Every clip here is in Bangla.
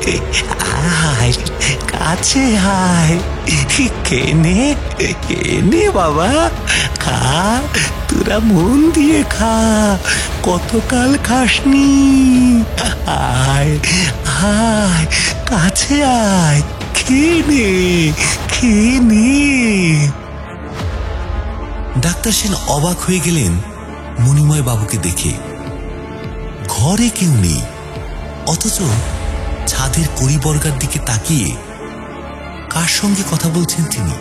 আয়, কাছে আয়, কেনে বাবা, খা, তোরা মন দিয়ে খা, কতকাল খাসনি। আয় আয়, কাছে আয়, খেয়ে নে। ডাক্তার সেন অবাক হয়ে গেলেন মণিময় বাবুকে দেখে। ঘরে কেউ নেই, অথচ ছাদের কড়িবর্গার দিকে তাকিয়ে কার সঙ্গে কথা বলছেন তিনি।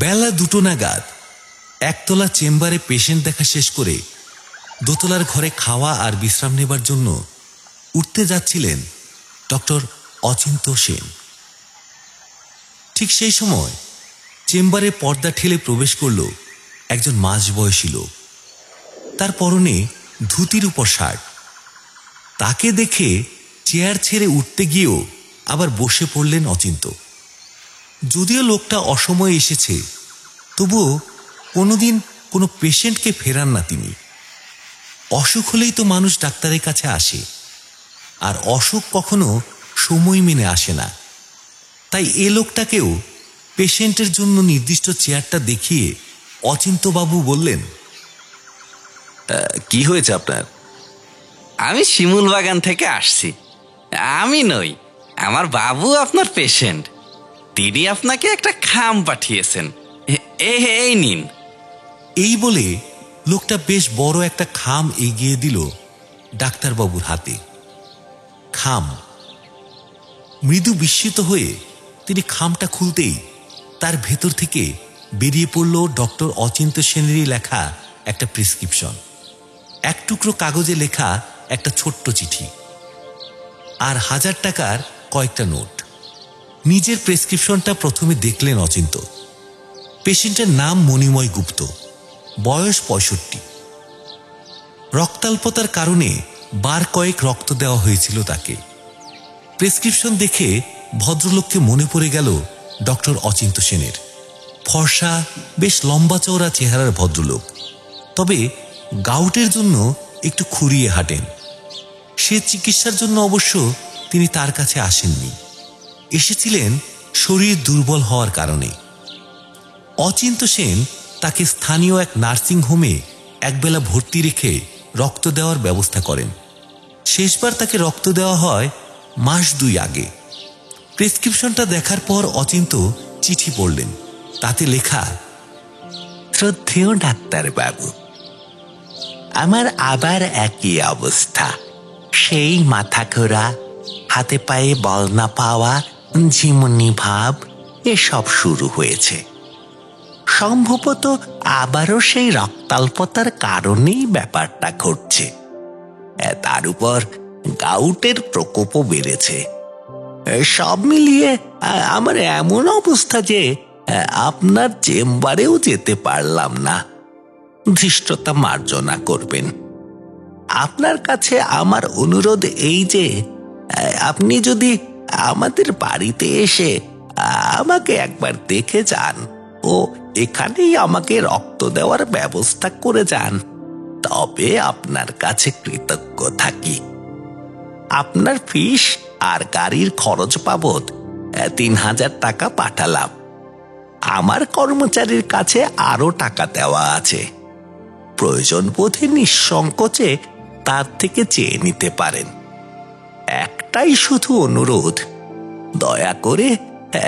বেলা 2টো নাগাদ একতলা চেম্বারে পেশেন্ট দেখা শেষ করে দোতলার ঘরে খাওয়া আর বিশ্রাম নেবার জন্য উঠতে যাচ্ছিলেন ডক্টর অচিন্ত সেন। ঠিক সেই সময় চেম্বারে পর্দা ঠেলে প্রবেশ করল একজন মাঝবয়সী লোক। তার পরনে ধুতির উপর শার্ট। তাকে দেখে চেয়ার ছেড়ে উঠতে গিয়েও আবার বসে পড়লেন অচিন্ত। যদিও লোকটা অসময়ে এসেছে, তবুও কোনোদিন কোনো পেশেন্টকে ফেরান না তিনি। অসুখ হলেই তো মানুষ ডাক্তারের কাছে আসে, আর অসুখ কখনো সময় মেনে আসে না। তাই এ লোকটাকেও পেশেন্টের জন্য নির্দিষ্ট চেয়ারটা দেখিয়ে অচিন্তবাবু বললেন, কি হয়েছে আপনার? আমি শিমুল বাগান থেকে আসছি। আমি নই, আমার বাবু আপনার পেশেন্ট। তিনি আপনাকে একটা খাম পাঠিয়েছেন, এই নিন। এই বলে লোকটা বেশ বড় একটা খাম এগিয়ে দিল ডাক্তারবাবুর হাতে। খাম। মৃদু বিস্মিত হয়ে তিনি খামটা খুলতেই তার ভেতর থেকে বেরিয়ে পড়ল ডক্টর অচিন্ত সেনেরই লেখা একটা প্রেসক্রিপশন, এক টুকরো কাগজে লেখা একটা ছোট্ট চিঠি, আর 1000 টাকার কয়েকটা নোট। নিজের প্রেসক্রিপশনটা প্রথমে দেখলেন অচিন্ত। পেশেন্টের নাম মণিময় গুপ্ত, বয়স 65। রক্তাল্পতার কারণে বার কয়েক রক্ত দেওয়া হয়েছিল তাকে। প্রেসক্রিপশন দেখে ভদ্রলোককে মনে পড়ে গেল ডক্টর অচিন্ত সেনের। ফর্সা, বেশ লম্বা চওড়া চেহারার ভদ্রলোক, তবে গাউটের জন্য একটু খুঁড়িয়ে হাঁটেন। সে চিকিৎসার জন্য অবশ্য তিনি তার কাছে আসেননি, এসেছিলেন শরীর দুর্বল হওয়ার কারণে। অচিন্ত সেন তাকে স্থানীয় এক নার্সিং হোমে একবেলা ভর্তি রেখে রক্ত দেওয়ার ব্যবস্থা করেন। শেষবার তাকে রক্ত দেওয়া হয় মাস 2 আগে। প্রেসক্রিপশনটা দেখার পর অচিন্ত চিঠি পড়লেন। তাতে লেখা, শ্রদ্ধেয় ডাক্তার বাবু, আমার আবার একই অবস্থা। সেই মাথা ঘোরা, হাতে পায়ে বল না পাওয়া, ঝিমুনি ভাব এসব শুরু হয়েছে। সম্ভবত আবারও সেই রক্তাল্পতার কারণেই ব্যাপারটা ঘটছে। তার উপর গাউটের প্রকোপও বেড়েছে। সব মিলিয়ে আমার এমন অবস্থা যে আপনার চেম্বারেও যেতে পারলাম না। ধৃষ্টতা মার্জনা করবেন। আপনার কাছে আমার অনুরোধ এই যে, আপনি যদি আমাদের বাড়িতে এসে আমাকে একবার দেখে যান ও এখানেই আমাকে রক্ত দেওয়ার ব্যবস্থা করে যান, তবে আপনার কাছে কৃতজ্ঞ থাকি। আপনার ফিস আর গাড়ির খরচ বাবদ 3000 টাকা পাঠালাম। আমার কর্মচারীর কাছে আরো টাকা দেওয়া আছে। প্রয়োজন বোধে নিঃসংকোচে তার থেকে চেয়ে নিতে পারেন। একটাই শুধু অনুরোধ, দয়া করে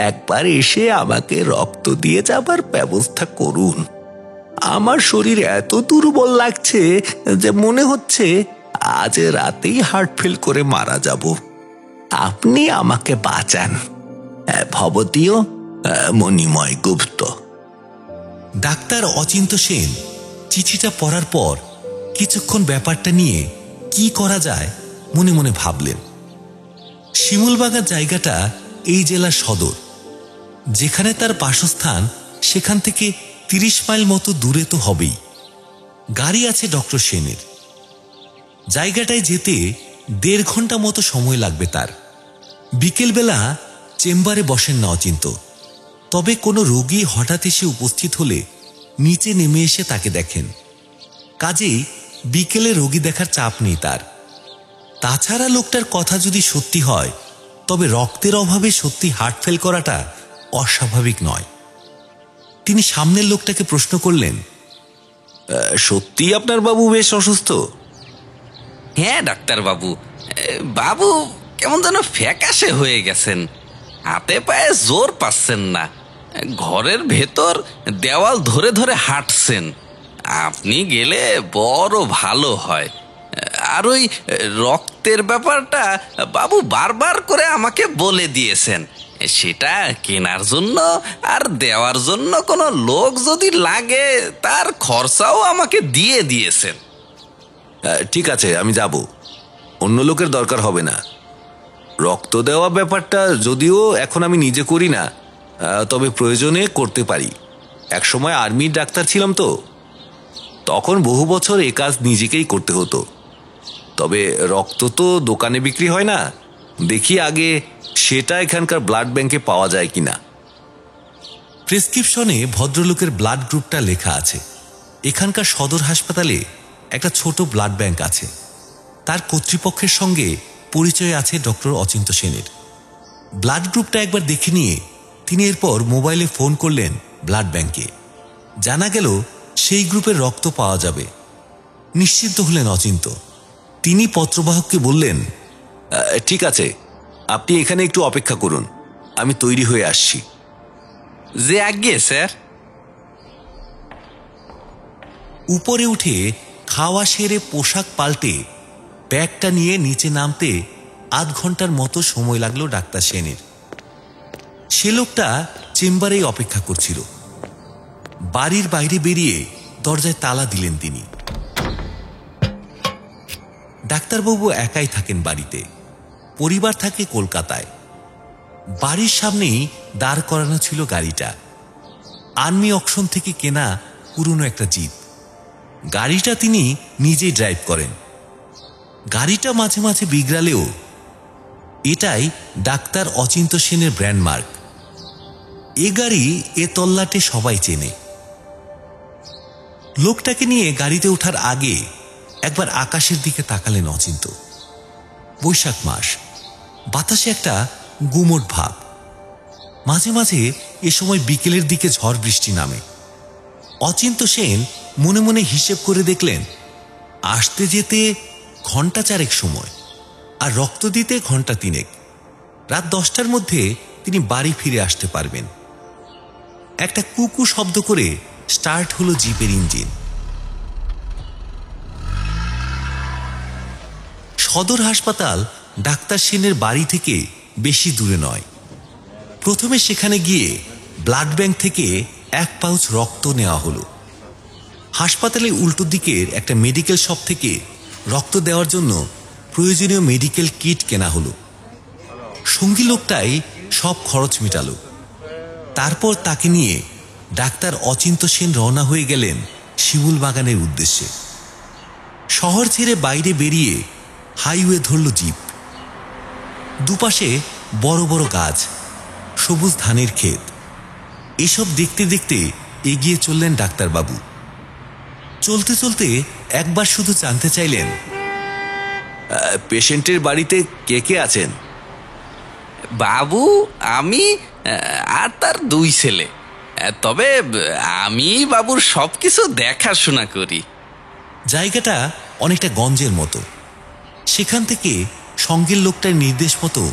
একবার এসে আমাকে রক্ত দিয়ে যাবার ব্যবস্থা করুন। আমার শরীর এত দুর্বল লাগছে যে মনে হচ্ছে আজ রাতেই হার্ট ফেল করে মারা যাব। আপনি আমাকে বাঁচান। ভবদীয় মণিময় গুপ্ত। ডাক্তার অচিন্ত সেন চিঠিটা পড়ার পর কিছুক্ষণ ব্যাপারটা নিয়ে কি করা যায় মনে মনে ভাবলেন। শিমুলবাগান জায়গাটা এই জেলার সদর। যেখানে তার বাসস্থান সেখান থেকে 30 মাইল মতো দূরে তো হবেই। গাড়ি আছে ডক্টর সেনের। জায়গাটায় যেতে 1.5 ঘন্টা মতো সময় লাগবে তার। বিকেলবেলা চেম্বারে বসেন না অচিন্ত, তবে কোনো রোগী হঠাৎ এসে উপস্থিত হলে নিচে নেমে এসে তাকে দেখেন। কাজেই বিকেলে রোগী দেখার চাপ নেই তার। তাছাড়া লোকটার কথা যদি সত্যি হয়, তবে রক্তের অভাবে সত্যি হার্ট ফেল করাটা অস্বাভাবিক নয়। তিনি সামনের লোকটাকে প্রশ্ন করলেন, সত্যি আপনার বাবু বেশ অসুস্থ? হ্যাঁ ডাক্তার বাবু, বাবু কেমন যেন ফ্যাকাশে হয়ে গেছেন, হাতে পায়ে জোর পাচ্ছেন না, ঘরের ভেতর দেওয়াল ধরে ধরে হাঁটছেন। আপনি গেলে বড় ভালো হয়। আর ওই রক্তের ব্যাপারটা বাবু বারবার করে আমাকে বলে দিয়েছেন, সেটা কেনার জন্য আর দেওয়ার জন্য কোনো লোক যদি লাগে তার খরচাও আমাকে দিয়ে দিয়েছেন। ঠিক আছে, আমি যাব, অন্য লোকের দরকার হবে না। রক্ত দেওয়া ব্যাপারটা যদিও এখন আমি নিজে করি না, তবে প্রয়োজনে করতে পারি। একসময় আর্মির ডাক্তার ছিলাম তো, তখন বহু বছর এ কাজ নিজেকেই করতে হতো। তবে রক্ত তো দোকানে বিক্রি হয় না, দেখি আগে সেটা এখানকার ব্লাড ব্যাংকে পাওয়া যায় কিনা। প্রেসক্রিপশনে ভদ্রলোকের ব্লাড গ্রুপটা লেখা আছে। এখানকার সদর হাসপাতালে একটা ছোট ব্লাড ব্যাংক আছে। তার কর্তৃপক্ষের সঙ্গে পরিচয় আছে ডক্টর অচিন্ত সেনের। ব্লাড গ্রুপটা একবার দেখে নিয়ে তিনি এরপর মোবাইলে ফোন করলেন ব্লাড ব্যাংকে। জানা গেল সেই গ্রুপের রক্ত পাওয়া যাবে। নিশ্চিন্ত হলেন অচিন্ত। তিনি পত্রবাহককে বললেন, ঠিক আছে, আপনি এখানে একটু অপেক্ষা করুন, আমি তৈরি হয়ে আসছি। যে আজ্ঞে স্যার। উপরে উঠে খাওয়া সেরে পোশাক পাল্টে ব্যাগটা নিয়ে নিচে নামতে 1/2 ঘন্টার মতো সময় লাগলো ডাক্তার সেনের। সে লোকটা চেম্বারেই অপেক্ষা করছিল। বাড়ির বাইরে বেরিয়ে দরজায় তালা দিলেন তিনি। ডাক্তারবাবু একাই থাকেন বাড়িতে, পরিবার থাকে কলকাতায়। বাড়ির সামনেই দাঁড় করানো ছিল গাড়িটা। আর্মি অকশন থেকে কেনা পুরনো একটা জিপ। গাড়িটা তিনি নিজেই ড্রাইভ করেন। গাড়িটা মাঝে মাঝে বিগড়ালেও এটাই ডাক্তার অচিন্ত সেনের ব্র্যান্ডমার্ক। এ গাড়ি এ তল্লাটে সবাই চেনে। লোকটাকে নিয়ে গাড়িতে ওঠার আগে একবার আকাশের দিকে তাকালেন অচিন্ত। বৈশাখ মাস, বাতাসে একটা গুমোট ভাব। মাঝে মাঝে এ সময় বিকেলের দিকে ঝড় বৃষ্টি নামে। অচিন্ত সেন মনে মনে হিসেব করে দেখলেন, আসতে যেতে 1 ঘন্টা 4 সময়, আর রক্ত দিতে 1 ঘন্টা 3। রাত 10টার মধ্যে তিনি বাড়ি ফিরে আসতে পারবেন। একটা কুকু শব্দ করে স্টার্ট হলো জিপের ইঞ্জিন। সদর হাসপাতাল ডাক্তার সেনের বাড়ি থেকে বেশি দূরে নয়। প্রথমে সেখানে গিয়ে ব্লাড ব্যাংক থেকে 1 পাউচ রক্ত নেওয়া হলো। হাসপাতালের উল্টো দিকের একটা মেডিকেল শপ থেকে রক্ত দেওয়ার জন্য প্রয়োজনীয় মেডিকেল কিট কেনা হলো। সঙ্গী লোকটাই সব খরচ মেটালো। তারপর তাকে নিয়ে ডাক্তার অচিন্ত সেন রওনা হয়ে গেলেন শিমুল বাগানের উদ্দেশ্যে। শহর ছেড়ে বাইরে বেরিয়ে হাইওয়ে ধরল জিপ। দুপাশে বড় বড় গাছ, সবুজ ধানের ক্ষেত। এসব দেখতে দেখতে এগিয়ে চললেন ডাক্তারবাবু। চলতে চলতে একবার শুধু জানতে চাইলেন, পেশেন্টের বাড়িতে কে কে আছেন? বাবু, আমি আর তার 2 ছেলে। তবে আমি বাবুর সবকিছু দেখাশোনা করি। জায়গাটা অনেকটা গঞ্জের মতো। সেখান থেকে সঙ্গের লোকটার নির্দেশ মতো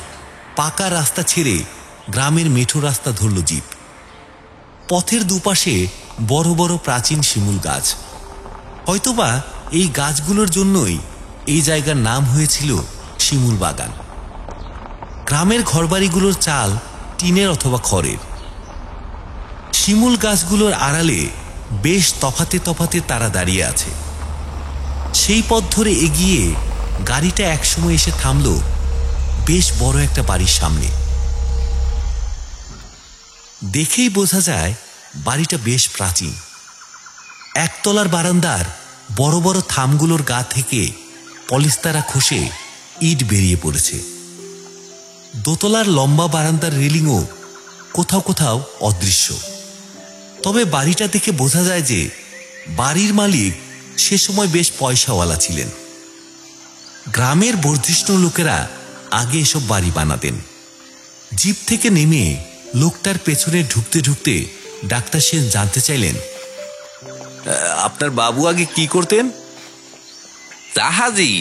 পাকা রাস্তা ছেড়ে গ্রামের মেঠো রাস্তা ধরল জিপ। পথের দুপাশে বড় বড় প্রাচীন শিমুল গাছ। হয়তোবা এই গাছগুলোর জন্যই এই জায়গার নাম হয়েছিল শিমুল বাগান। গ্রামের ঘরবাড়িগুলোর চাল টিনের অথবা খড়ের। শিমুল গাছগুলোর আড়ালে বেশ তফাতে তফাতে তারা দাঁড়িয়ে আছে। সেই পথ ধরে এগিয়ে গাড়িটা একসময় এসে থামল বেশ বড় একটা বাড়ির সামনে। দেখেই বোঝা যায় বাড়িটা বেশ প্রাচীন। 1 তলার বারান্দার বড় বড় থামগুলোর গা থেকে পলিস্তারা খসে ইট বেরিয়ে পড়েছে। দোতলার লম্বা বারান্দার রেলিংও কোথাও কোথাও অদৃশ্য। তবে বাড়িটা দেখে বোঝা যায় যে বাড়ির মালিক সে সময় বেশ পয়সাওয়ালা ছিলেন। গ্রামের বর্ধিষ্ণু লোকেরা আগে এসব বাড়ি বানাতেন। জিপ থেকে নেমে লোকটার পেছনে ঢুকতে ঢুকতে ডাক্তার সেন জানতে চাইলেন, আপনার বাবু আগে কি করতেন? জাহাজি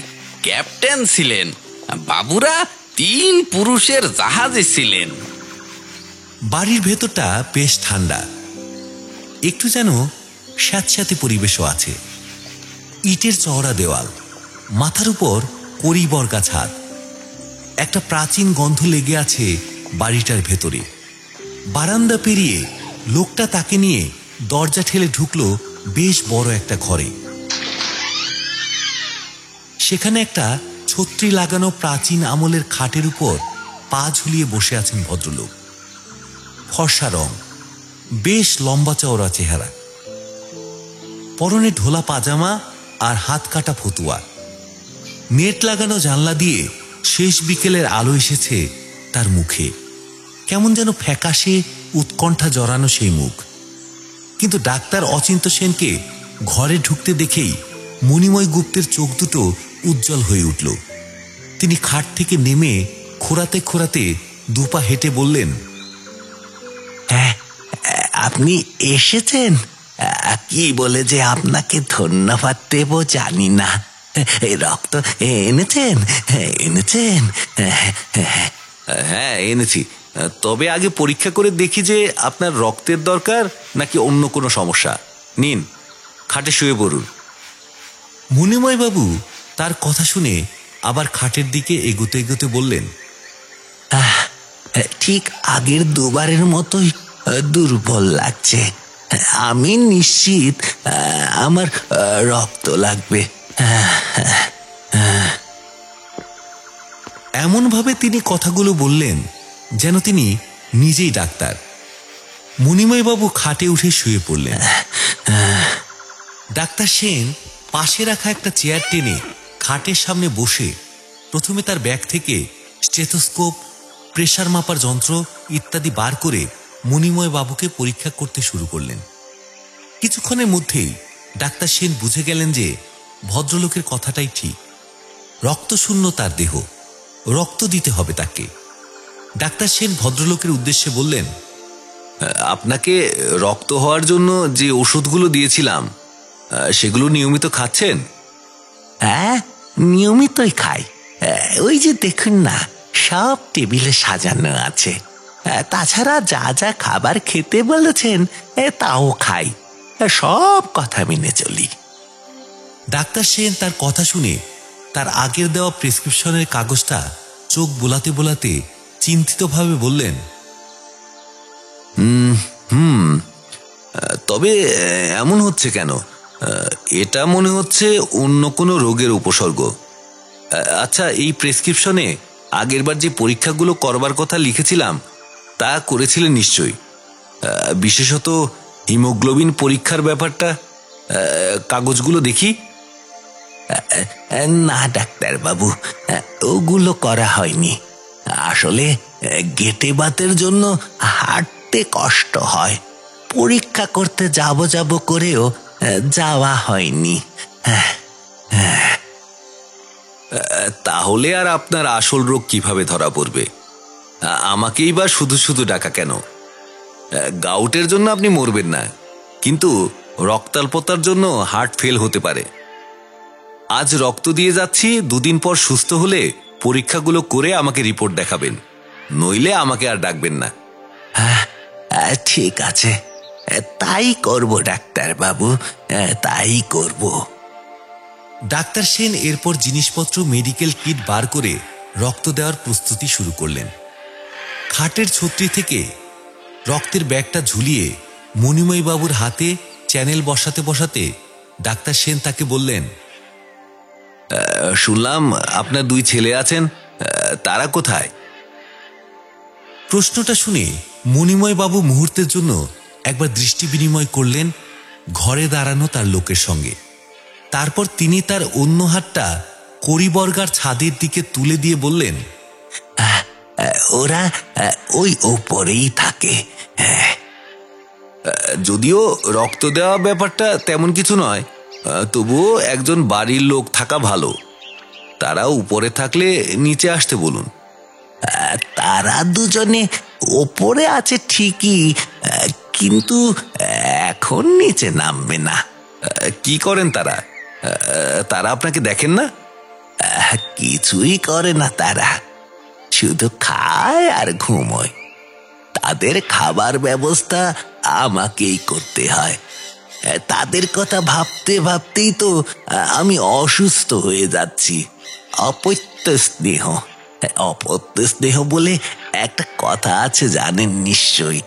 ক্যাপ্টেন ছিলেন। বাবুরা 3 পুরুষের জাহাজে ছিলেন। বাড়ির ভেতরটা বেশ ঠান্ডা, একটু যেন স্যাঁতস্যাঁতে পরিবেশও আছে। ইটের চওড়া দেওয়াল, মাথার উপর কড়িবর্গা ছাদ। একটা প্রাচীন গন্ধ লেগে আছে বাড়িটার ভেতরে। বারান্দা পেরিয়ে লোকটা তাকে নিয়ে দরজা ঠেলে ঢুকলো বেশ বড় একটা ঘরে। সেখানে একটা ছত্রি লাগানো প্রাচীন আমলের খাটের উপর পা ঝুলিয়ে বসে আছেন ভদ্রলোক। ফর্সা রং, বেশ লম্বা চওড়া চেহারা, পরনে ঢোলা পাজামা আর হাত কাটা ফতুয়া। নেট লাগানো জানলা দিয়ে শেষ বিকেলের আলো এসেছে তার মুখে। কেমন যেন ফ্যাকাশে উৎকণ্ঠা জড়ানো সেই মুখ। কিন্তু ডাক্তার অচিন্ত সেনকে ঘরে ঢুকতে দেখেই মণিময় গুপ্তের চোখ দুটো উজ্জ্বল হয়ে উঠল। তিনি খাট থেকে নেমে খোঁড়াতে খোঁড়াতে দুপা হেঁটে বললেন, আপনি এসেছেন? কি বলে যে আপনাকে ধন্যবাদ দেব জানি না। রক্ত এনেছেন? এনেছেন? হ্যাঁ, এনেছি। তবে আগে পরীক্ষা করে দেখি যে আপনার রক্তের দরকার নাকি অন্য কোনো সমস্যা। নিন, খাটে শুয়ে পড়ুন। মণিময় বাবু তার কথা শুনে আবার খাটের দিকে এগোতে এগোতে বললেন, ঠিক আগের দুবারের মতোই দুর্বল লাগছে। আমি নিশ্চিত আমার রক্ত লাগবে। এমনভাবে তিনি কথাগুলো বললেন যেন তিনি নিজেই ডাক্তার। মণিময় বাবু খাটে উঠে শুয়ে পড়লেন। ডাক্তার সেন পাশে রাখা একটা চেয়ার টেনে খাটের সামনে বসে প্রথমে তার ব্যাগ থেকে স্টেথোস্কোপ, প্রেসার মাপার যন্ত্র ইত্যাদি বার করে মণিময় বাবুকে পরীক্ষা করতে শুরু করলেন। কিছুক্ষণের মধ্যেই ডাক্তার সেন বুঝে গেলেন যে ভদ্রলোকের কথাটাই ঠিক। রক্তশূন্য তার দেহ, রক্ত দিতে হবে তাকে। ডাক্তার সেন ভদ্রলোকের উদ্দেশ্যে বললেন, আপনাকে রক্ত হওয়ার জন্য যে ওষুধগুলো দিয়েছিলাম সেগুলো নিয়মিত খাচ্ছেন? হ্যাঁ, নিয়মিতই খাই। ওই যে দেখুন না, সব টেবিলে সাজানো আছে। তাছাড়া যা যা খাবার খেতে বলেছেন তাও খাই। সব কথা মেনে চলি। ডাক্তার সেন তার কথা শুনে তার আগের দেওয়া প্রেসক্রিপশনের কাগজটা চোখ বোলাতে বোলাতে চিন্তিতভাবে বললেন, তবে এমন হচ্ছে কেন? এটা মনে হচ্ছে অন্য কোনো রোগের উপসর্গ। আচ্ছা, এই প্রেসক্রিপশনে আগেরবার যে পরীক্ষাগুলো করবার কথা লিখেছিলাম তা করেছিলেন নিশ্চয়ই। বিশেষত হিমোগ্লোবিন পরীক্ষার ব্যাপারটা। কাগজগুলো দেখি। না ডাক্তার বাবু, ওগুলো করা হয়নি। আসলে গেটে বাতের জন্য হাঁটতে কষ্ট হয়। পরীক্ষা করতে যাব করেও যাওয়া হয়নি। তাহলে আর আপনার আসল রোগ কিভাবে ধরা পড়বে? আমাকেই বা শুধু শুধু ডাকা কেন? গাউটের জন্য আপনি মরবেন না, কিন্তু রক্তাল্পতার জন্য হার্ট ফেল হতে পারে। আজ রক্ত দিয়ে যাচ্ছি, 2 দিন পর সুস্থ হলে পরীক্ষাগুলো করে আমাকে রিপোর্ট দেখাবেন, নইলে আমাকে আর ডাকবেন না। ঠিক আছে, তাই করব ডাক্তার বাবু, তাই করব। ডাক্তার সেন এরপর জিনিসপত্র, মেডিকেল কিট বার করে রক্ত দেওয়ার প্রস্তুতি শুরু করলেন। খাটের ছত্রি থেকে রক্তের ব্যাগটা ঝুলিয়ে মণিময় বাবুর হাতে চ্যানেল বসাতে বসাতে ডাক্তার সেন তাকে বললেন, শুনলাম আপনার 2 ছেলে আছেন, তারা কোথায়? প্রশ্নটা শুনে মণিময় বাবু মুহূর্তের জন্য একবার দৃষ্টি বিনিময় করলেন ঘরে দাঁড়ানো তার লোকের সঙ্গে। তারপর তিনি তার অন্য হাতটা কড়িবর্গার ছাদের দিকে তুলে দিয়ে বললেন, ওরা ওই ওপরেই থাকে। যদিও রক্ত দেওয়া ব্যাপারটা তেমন কিছু নয়, তবুও একজন বাড়ির লোক থাকা ভালো। তারা উপরে থাকলে নিচে আসতে বলুন। তারা দুজনে ওপরে আছে ঠিকই, কিন্তু এখন নিচে নামবে না। কি করেন তারা? তারা আপনাকে দেখেন না? কিছুই করে না তারা, শুধু খায় আর ঘুমোয়। তাদের খাবার ব্যবস্থা আমাকেই করতে হয়। তাদের কথা ভাবতে ভাবতেই তো আমি অসুস্থ হয়ে যাচ্ছি। অপত্য স্নেহ, অপত্য স্নেহ বলে একটা কথা আছে জানেন নিশ্চয়ই।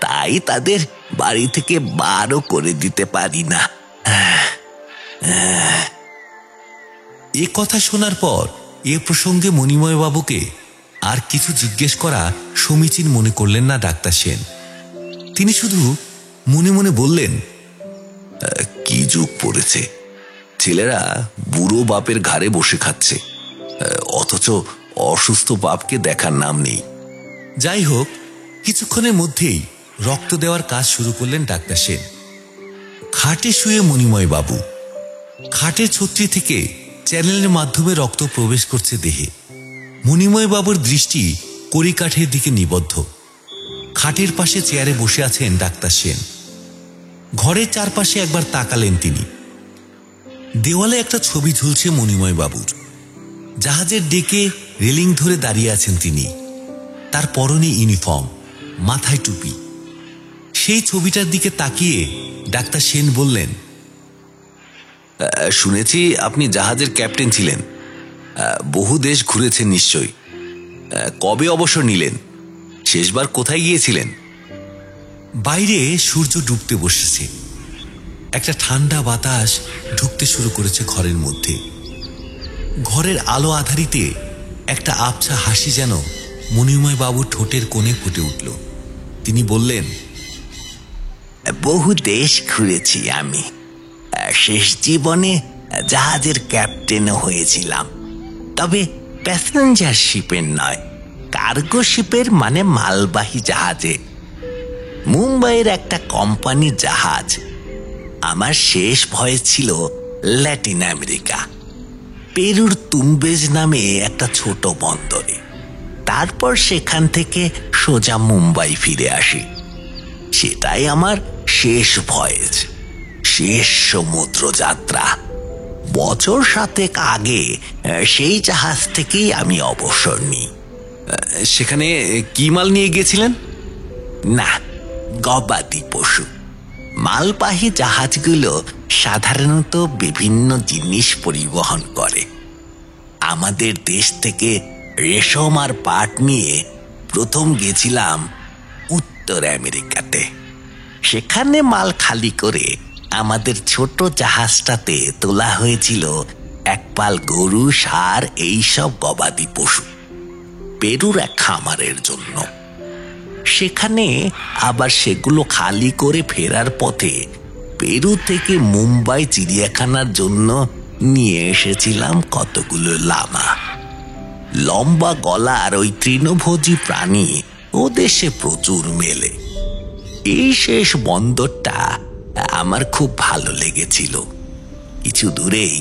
তাই তাদের বাড়ি থেকে বারও করে দিতে পারি না। এ কথা শোনার পর এ প্রসঙ্গে মণিময় বাবুকে আর কিছু জিজ্ঞেস করা সমীচীন মনে করলেন না ডাক্তার সেন। তিনি শুধু মনে মনে বললেন, কি যুগ পড়েছে, ছেলেরা বুড়ো বাপের ঘাড়ে বসে খাচ্ছে, অথচ অসুস্থ বাপকে দেখার নাম নেই। যাই হোক, কিছুক্ষণের মধ্যেই রক্ত দেওয়ার কাজ শুরু করলেন ডাক্তার সেন। খাটে শুয়ে মণিময় বাবু, খাটের ছত্রি থেকে চ্যানেলের মাধ্যমে রক্ত প্রবেশ করছে দেহে। মণিময় বাবুর দৃষ্টি কড়িকাঠের দিকে নিবদ্ধ। খাটের পাশে চেয়ারে বসে আছেন ডাক্তার সেন। ঘরের চারপাশে একবার তাকালেন তিনি। দেওয়ালে একটা ছবি ঝুলছে মণিময় বাবুর। জাহাজের ডেকে রেলিং ধরে দাঁড়িয়ে আছেন তিনি। তার পরনে ইউনিফর্ম, মাথায় টুপি। সেই ছবিটার দিকে তাকিয়ে ডাক্তার সেন বললেন, শুনেছি আপনি জাহাজের ক্যাপ্টেন ছিলেন, বহু দেশ ঘুরেছেন নিশ্চয়ই। কবে অবসর নিলেন? শেষবার কোথায় গিয়েছিলেন? বাইরে সূর্য ডুবতে বসেছে। একটা ঠান্ডা বাতাস ঢুকতে শুরু করেছে ঘরের মধ্যে। ঘরের আলো আধারিতে একটা আবছা হাসি যেন মণিময় বাবুর ঠোঁটের কোণে ফুটে উঠল। তিনি বললেন, বহু দেশ ঘুরেছি আমি। শেষ জীবনে জাহাজের ক্যাপ্টেনও হয়েছিলাম, তবে প্যাসেঞ্জার শিপের নয়, কার্গো শিপের, মানে মালবাহী জাহাজে। মুম্বাইয়ের একটা কোম্পানির জাহাজ। আমার শেষ ভয় ছিল ল্যাটিন আমেরিকা, পেরুর তুম্বেজ নামে একটা ছোট বন্দরে। তারপর সেখান থেকে সোজা মুম্বাই ফিরে আসি। সেটাই আমার শেষ ভয়েজ, শেষ সমুদ্র যাত্রা। বছর 7 আগে সেই জাহাজ থেকেই আমি অবসর নিই। সেখানে কি মাল নিয়ে গিয়েছিলেন? না, গবাদি পশু। মালবাহী জাহাজগুলো সাধারণত বিভিন্ন জিনিস পরিবহন করে। আমাদের দেশ থেকে রেশম আর পাট নিয়ে প্রথম গেছিলাম উত্তর আমেরিকাতে। সেখানে মাল খালি করে আমাদের ছোট জাহাজটাতে তোলা হয়েছিল এক পাল গরু, ষাঁড়, এইসব গবাদি পশু পেরুর এক খামারের জন্য। সেখানে আবার সেগুলো খালি করে ফেরার পথে পেরু থেকে মুম্বাই চিড়িয়াখানার জন্য নিয়ে এসেছিলাম কতগুলো লামা। লম্বা গলার ওই তৃণভোজী প্রাণী ও দেশে প্রচুর মেলে। এই শেষ বন্দরটা আমার খুব ভালো লেগেছিল। কিছু দূরেই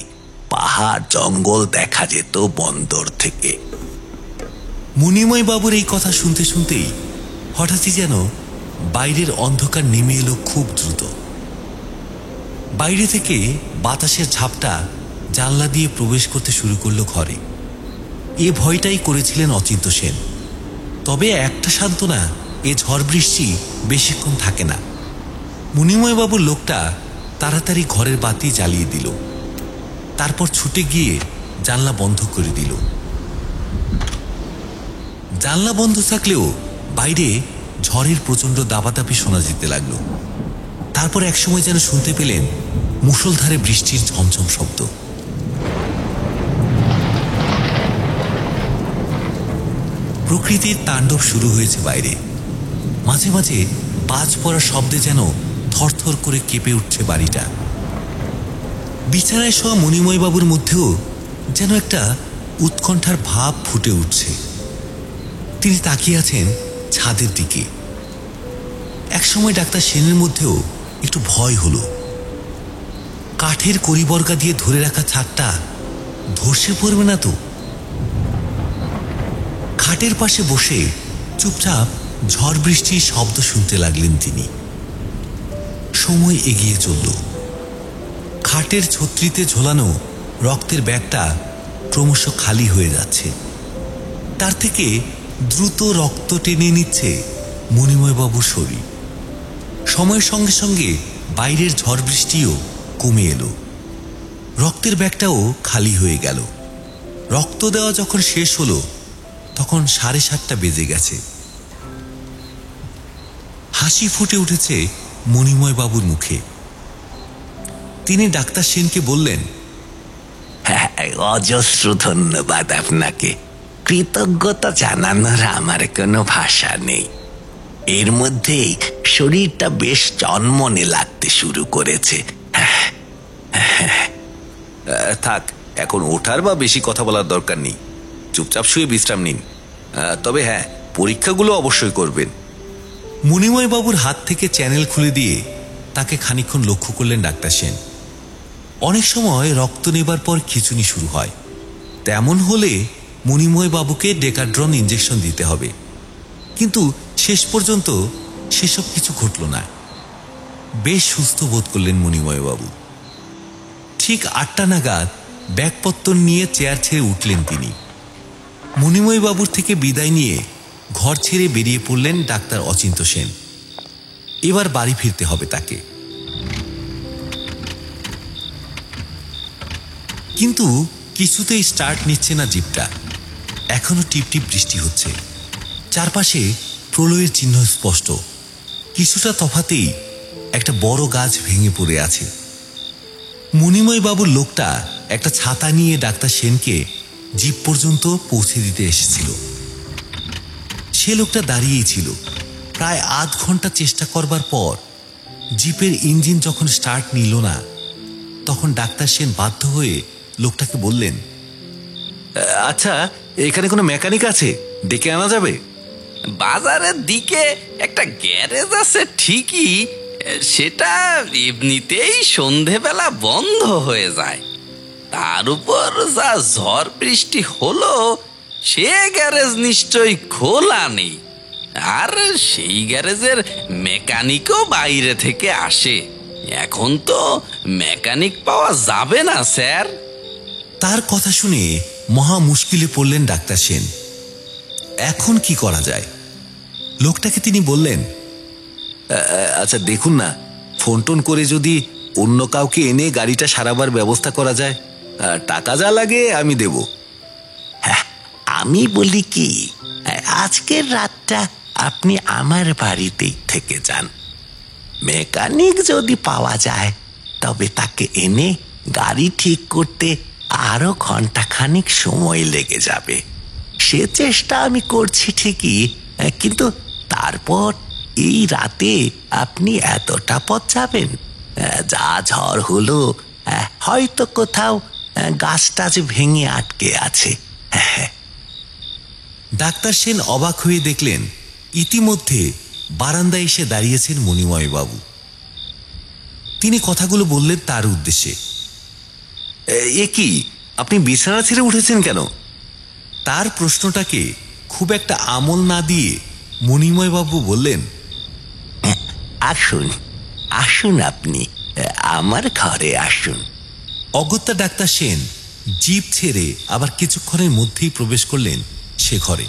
পাহাড় জঙ্গল দেখা যেত বন্দর থেকে। মণিময় বাবুর এই কথা শুনতে শুনতেই হঠাৎই যেন বাইরের অন্ধকার নেমে এলো খুব দ্রুত। বাইরে থেকে বাতাসের ঝাপটা জানলা দিয়ে প্রবেশ করতে শুরু করলো ঘরে। এ ভয়টাই করেছিলেন অচিন্ত সেন। তবে একটা সান্ত্বনা, এ ঝড় বৃষ্টি বেশিক্ষণ থাকে না। মণিময় বাবুর লোকটা তাড়াতাড়ি ঘরের বাতি জ্বালিয়ে দিল, তারপর ছুটে গিয়ে জানলা বন্ধ করে দিল। জানলা বন্ধ থাকলেও বাইরে ঝড়ের প্রচন্ড দাবাদাবি শোনা যেতে লাগলো। তারপর একসময় যেন শুনতে পেলেন মুষলধারে বৃষ্টির ঝমঝম শব্দ। প্রকৃতির তাণ্ডব শুরু হয়েছে বাইরে। মাঝে মাঝে বাজ পড়ার শব্দে যেন থরথর করে কেঁপে উঠছে বাড়িটা। বিছানায় শোয়া মণিময় বাবুর মধ্যেও যেন একটা উৎকণ্ঠার ভাব ফুটে উঠছে। তিনি তাকিয়ে আছেন ছাদের দিকে। একসময় ডাক্তার সেনের মধ্যেও একটু ভয় হলো। কাঠের কড়িবর্গা দিয়ে ধরে রাখা ছাদটা ধসে পড়বে না তো? খাটের পাশে বসে চুপচাপ ঝড় বৃষ্টির শব্দ শুনতে লাগলেন তিনি। সময় এগিয়ে চলল। খাটের ছত্রিতে ঝোলানো রক্তের ব্যাগটা ক্রমশ খালি হয়ে যাচ্ছে। তার থেকে দ্রুত রক্ত টেনে নিচ্ছে মণিময়বাবুর শরীর। সময়ের সঙ্গে সঙ্গে বাইরের ঝড় বৃষ্টিও কমে এলো। রক্তের ব্যাগটাও খালি হয়ে গেল। রক্ত দেওয়া যখন শেষ হলো তখন 7:30 বেজে গেছে। হাসি ফুটে উঠেছে মণিময় বাবুর মুখে। তিনি ডাক্তার সেনকে বললেন, হ্যাঁ, অজস্র ধন্যবাদ আপনাকে। কৃতজ্ঞতা জানানোর আমার কোনো ভাষা নেই। এর মধ্যেই শরীরটা বেশ চনমনে লাগতে শুরু করেছে। থাক, এখন ওঠার বা বেশি কথা বলার দরকার নেই। চুপচাপ শুয়ে বিশ্রাম নিন। তবে হ্যাঁ, পরীক্ষাগুলো অবশ্যই করবেন। মণিময় বাবুর হাত থেকে চ্যানেল খুলে দিয়ে তাকে খানিকক্ষণ লক্ষ্য করলেন ডাক্তার সেন। অনেক সময় রক্ত নেবার পর খিঁচুনি শুরু হয়। তেমন হলে মণিময় বাবুকে ডেকাড্রন ইঞ্জেকশন দিতে হবে। কিন্তু শেষ পর্যন্ত সেসব কিছু ঘটল না। বেশ সুস্থ বোধ করলেন মণিময় বাবু। ঠিক 8টা নাগাদ ব্যাগপত্র নিয়ে চেয়ার ছেড়ে উঠলেন তিনি। মণিময় বাবুর থেকে বিদায় নিয়ে ঘর ছেড়ে বেরিয়ে পড়লেন ডাক্তার অচিন্ত সেন। এবার বাড়ি ফিরতে হবে তাকে। কিন্তু কিছুতেই স্টার্ট নিচ্ছে না জিপটা। এখনো টিপটিপ বৃষ্টি হচ্ছে। চারপাশে প্রলয়ের চিহ্ন স্পষ্ট। কিছুটা তফাতেই একটা বড় গাছ ভেঙে পড়ে আছে। মণিময় বাবুর লোকটা একটা ছাতা নিয়ে ডাক্তার সেনকে জিপ পর্যন্ত পৌঁছে দিতে এসেছিল। সে লোকটা দাঁড়িয়েই ছিল। প্রায় আধ ঘন্টা চেষ্টা করবার পর জিপের ইঞ্জিন যখন স্টার্ট নিল না, তখন ডাক্তার সেন বাধ্য হয়ে লোকটাকে বললেন, আচ্ছা, এখানে কোনো মেকানিক আছে? ডেকে আনা যাবে? বাজারের দিকে একটা গ্যারেজ আছে ঠিকই, সেটা এমনিতেই সন্ধেবেলা বন্ধ হয়ে যায়। তার উপর যা ঝড় বৃষ্টি হলো, সে গ্যারেজ নিশ্চয়ই খোলা নেই। আর সেই গ্যারেজের মেকানিকও বাইরে থেকে আসে। এখন তো মেকানিক পাওয়া যাবে না স্যার। তার কথা শুনে মহা মুশকিলে পড়লেন ডাক্তার সেন। এখন কি করা যায়? লোকটাকে তিনি বললেন, আচ্ছা দেখুন না, ফোন টোন করে যদি অন্য কাউকে এনে গাড়িটা সারাবার ব্যবস্থা করা যায়। টাকা যা লাগে আমি দেব। হ্যাঁ, আমি বলি কি, আজকের রাতটা আপনি আমার বাড়িতেই থেকে যান। মেকানিক যদি পাওয়া যায় তবে তাকে এনে গাড়ি ঠিক করতে আরো ঘন্টাখানিক সময় লেগে যাবে। সে চেষ্টা আমি করছি ঠিকই, কিন্তু তারপর এই রাতে আপনি এতটা পথ যাবেন? যা ঝড় হলো, হয়তো কোথাও গাছ টাছ ভেঙে আটকে আছে। ডাক্তার সেন অবাক হয়ে দেখলেন ইতিমধ্যে বারান্দায় এসে দাঁড়িয়েছেন মণিময় বাবু। তিনি কথাগুলো বললেন তার উদ্দেশ্যে। এ কি, আপনি বিছানা ছেড়ে উঠেছেন কেন? তার প্রশ্নটাকে খুব একটা আমল না দিয়ে মণিময় বাবু বললেন, আসুন আসুন, আপনি আমার ঘরে আসুন। অগত্যা ডাক্তার সেন জিপ ছেড়ে আবার কিছুক্ষণের মধ্যেই প্রবেশ করলেন সে ঘরে।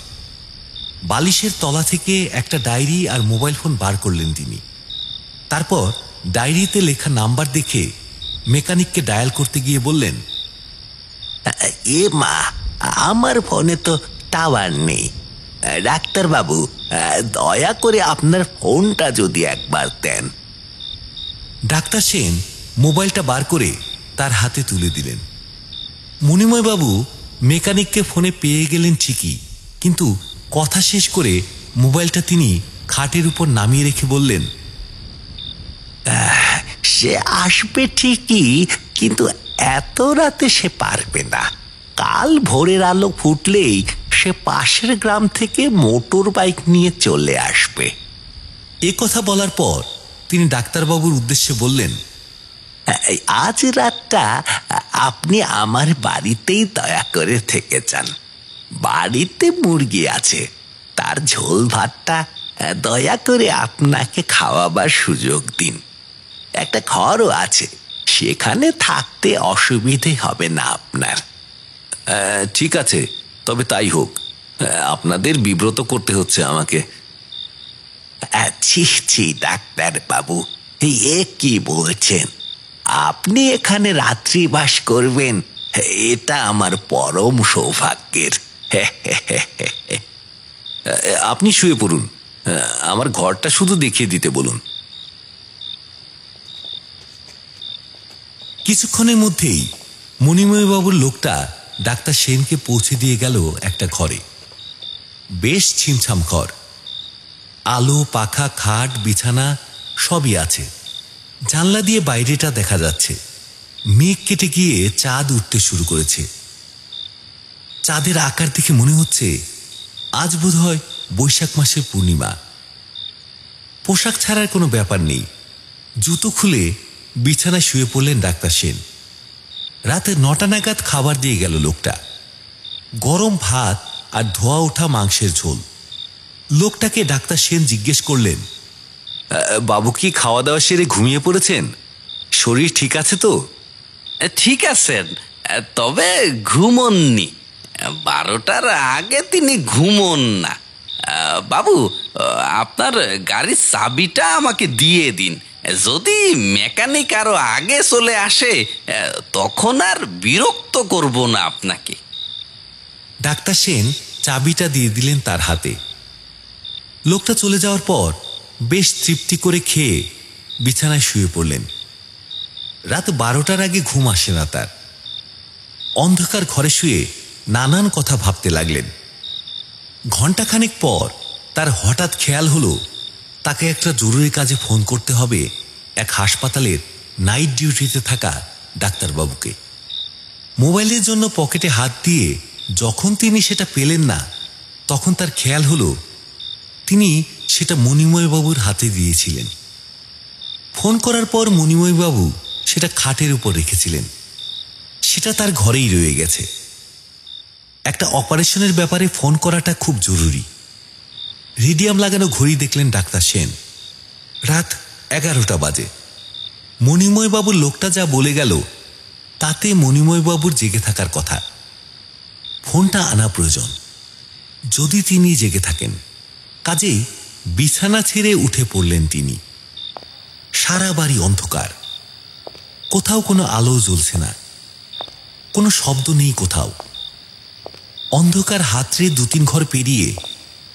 বালিশের তলা থেকে একটা ডায়েরি আর মোবাইল ফোন বার করলেন তিনি। তারপর ডায়েরিতে লেখা নাম্বার দেখে মেকানিককে ডায়াল করতে গিয়ে বললেন, এ মা, আমার ফোনে তো টাওয়ার নেই। ডাক্তার বাবু, দয়া করে আপনার ফোনটা যদি একবার দেন। ডাক্তার সেন মোবাইলটা বার করে তার হাতে তুলে দিলেন। মণিময় বাবু মেকানিককে ফোনে পেয়ে গেলেন ঠিকই, কিন্তু কথা শেষ করে মোবাইলটা তিনি খাটের উপর নামিয়ে রেখে বললেন, সে আসবে ঠিকই, কিন্তু এত রাতে সে পারবে না। কাল ভোরের আলো ফুটলেই সে পাশের গ্রাম থেকে মোটর বাইক নিয়ে চলে আসবে। এ কথা বলার পর তিনি ডাক্তারবাবুর উদ্দেশ্যে বললেন, আজ রাতটা আপনি আমার বাড়িতেই দয়া করে থেকে যান। বাড়িতে মুরগি আছে, তার ঝোল ভাতটা দয়া করে আপনাকে খাওয়াবার সুযোগ দিন। একটা ঘরও আছে, সেখানে থাকতে অসুবিধে হবে না আপনার। ঠিক আছে, তবে তাই হোক। আপনাদের বিব্রত করতে হচ্ছে আমাকে। ছি ছি ডাক্তার বাবু, এ কি বলছেন? আপনি এখানে রাত্রিবাস করবেন, এটা আমার পরম সৌভাগ্যের। আপনি শুয়ে পড়ুন, আমার ঘরটা শুধু দেখিয়ে দিতে বলুন। কিছুক্ষণের মধ্যেই মণিময়বাবুর লোকটা ডাক্তার সেনকে পৌঁছে দিয়ে গেল একটা ঘরে। বেশ ছিমছাম ঘর, আলো, পাখা, খাট, বিছানা সবই আছে। জানলা দিয়ে বাইরেটা দেখা যাচ্ছে। মেঘ কেটে গিয়ে চাঁদ উঠতে শুরু করেছে। চাঁদের আকার দেখে মনে হচ্ছে আজ বোধহয় বৈশাখ মাসের পূর্ণিমা। পোশাক ছাড়ার কোনো ব্যাপার নেই। জুতো খুলে বিছানায় শুয়ে পড়লেন ডাক্তার সেন। রাতে 9টা নাগাদ খাবার দিয়ে গেল লোকটা। গরম ভাত আর ধোয়া ওঠা মাংসের ঝোল। লোকটাকে ডাক্তার সেন জিজ্ঞেস করলেন, বাবু কি খাওয়া দাওয়া সেরে ঘুমিয়ে পড়েছেন? শরীর ঠিক আছে তো? ঠিক আছেন, তবে ঘুমননি। 12টার আগে তিনি ঘুমন না। বাবু, আপনার গাড়ির চাবিটা আমাকে দিয়ে দিন। যদি মেকানিক আরো আগে চলে আসে তখন আর বিরক্ত করব না আপনাকে। ডাক্তার সেন চাবিটা দিয়ে দিলেন তার হাতে। লোকটা চলে যাওয়ার পর বেশ তৃপ্তি করে খেয়ে বিছানায় শুয়ে পড়লেন। রাত 12টার আগে ঘুম আসে না তার। অন্ধকার ঘরে শুয়ে নানান কথা ভাবতে লাগলেন। ঘণ্টাখানেক পর তার হঠাৎ খেয়াল হলো তাকে একটা জরুরি কাজে ফোন করতে হবে এক হাসপাতালের নাইট ডিউটিতে থাকা ডাক্তারবাবুকে। মোবাইলের জন্য পকেটে হাত দিয়ে যখন তিনি সেটা পেলেন না, তখন তার খেয়াল হলো তিনি সেটা মণিময়বাবুর হাতে দিয়েছিলেন। ফোন করার পর মণিময়বাবু সেটা খাটের উপর রেখেছিলেন। সেটা তার ঘরেই রয়ে গেছে। একটা অপারেশনের ব্যাপারে ফোন করাটা খুব জরুরি। রেডিয়াম লাগানো ঘড়ি দেখলেন ডাক্তার সেন। রাত 11টা বাজে। মণিময়বাবুর লোকটা যা বলে গেল তাতে মণিময়বাবুর জেগে থাকার কথা। ফোনটা আনা প্রয়োজন যদি তিনি জেগে থাকেন। কাজেই বিছানা ছেড়ে উঠে পড়লেন তিনি। সারা বাড়ি অন্ধকার, কোথাও কোনো আলো জ্বলছে না, কোনো শব্দ নেই কোথাও। অন্ধকার হাতড়ে 2-3 ঘর পেরিয়ে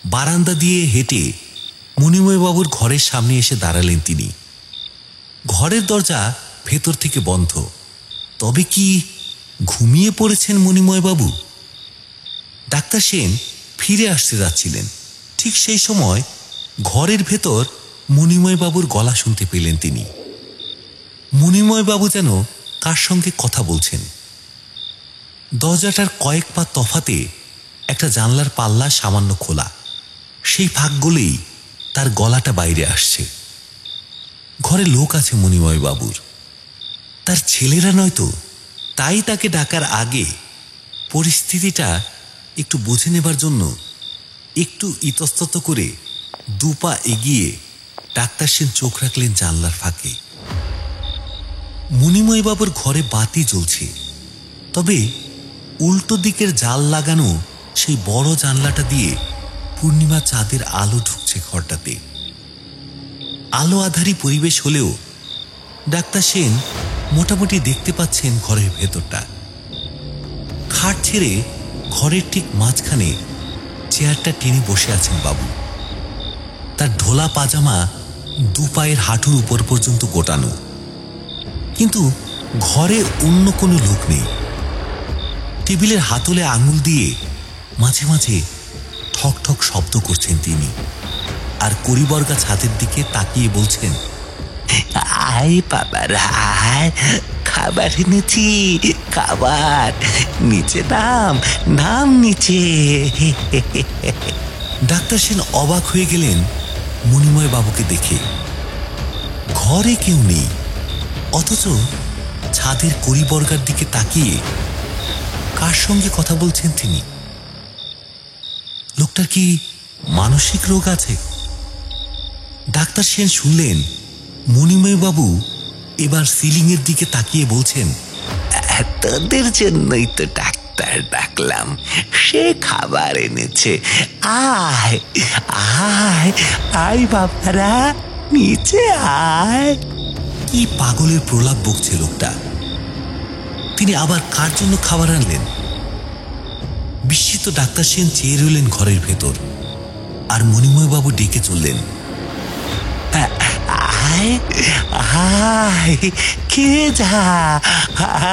বারান্দা দিয়ে হেঁটে মণিময়বাবুর ঘরের সামনে এসে দাঁড়ালেন তিনি। ঘরের দরজা ভেতর থেকে বন্ধ। তবে কি ঘুমিয়ে পড়েছেন মণিময়বাবু? ডাক্তার সেন ফিরে আসতে যাচ্ছিলেন, ঠিক সেই সময় ঘরের ভেতর মণিময়বাবুর গলা শুনতে পেলেন তিনি। মণিময়বাবু যেন কার সঙ্গে কথা বলছেন। দরজাটার কয়েক পা তফাতে একটা জানলার পাল্লা সামান্য খোলা, সেই ফাঁক গলেই তার গলাটা বাইরে আসছে। ঘরে লোক আছে মণিময়বাবুর, তার ছেলেরা নয়তো। তাই তাকে ডাকার আগে পরিস্থিতিটা একটু বুঝে নেবার জন্য একটু ইতস্তত করে 2 পা এগিয়ে ডাক্তার সেন চোখ রাখলেন জানলার ফাঁকে। মণিময়বাবুর ঘরে বাতি জ্বলছে, তবে উল্টো দিকের জাল লাগানো সেই বড় জানলাটা দিয়ে পূর্ণিমা চাঁদের আলো ঢুকছে ঘরটাতে। আলো আধারী পরিবেশ হলেও ডাক্তার সেন মোটামুটি দেখতে পাচ্ছেন ঘরের ভেতরটা। খাট ছেড়ে ঘরের ঠিক মাঝখানে চেয়ারটা টেনে বসে আছেন বাবু। তার ঢোলা পাজামা 2 পায়ের হাঁটুর উপর পর্যন্ত গোটানো, কিন্তু ঘরে অন্য কোনো লোক নেই। টেবিলের হাতলে আঙুল দিয়ে মাঝে মাঝে ঠক ঠক শব্দ করছেন তিনি, আর করিবর্গা ছাদের দিকে তাকিয়ে বলছেন, আয় বাবার আয়, খাবার এনেছি, খাবার। নিচে নাম, নাম নিচে। ডাক্তার সেন অবাক হয়ে গেলেন মণিময় বাবুকে দেখে। ঘরে কেউ নেই, অথচ ছাদের কড়িবর্গার দিকে তাকিয়ে কার সঙ্গে কথা বলছেন তিনি? লোকটার কি মানসিক রোগ আছে? ডাক্তার সেন শুনলেন মণিময় বাবু এবার সিলিং এর দিকে তাকিয়ে বলছেন, তোদের জন্যই তো ডাক্তার ডাকলাম, সে খাবার এনেছে। আয় আয় আয় বাবারা, নিচে আয়। কি পাগলের প্রলাপ বকছে লোকটা। তিনি আবার কার জন্য খাবার আনলেন? বিস্মিত ডাক্তার সেন চেয়ে রইলেন ঘরের ভেতর, আর মণিময় বাবু ডেকে চললেন, আয় আয়, কে যা,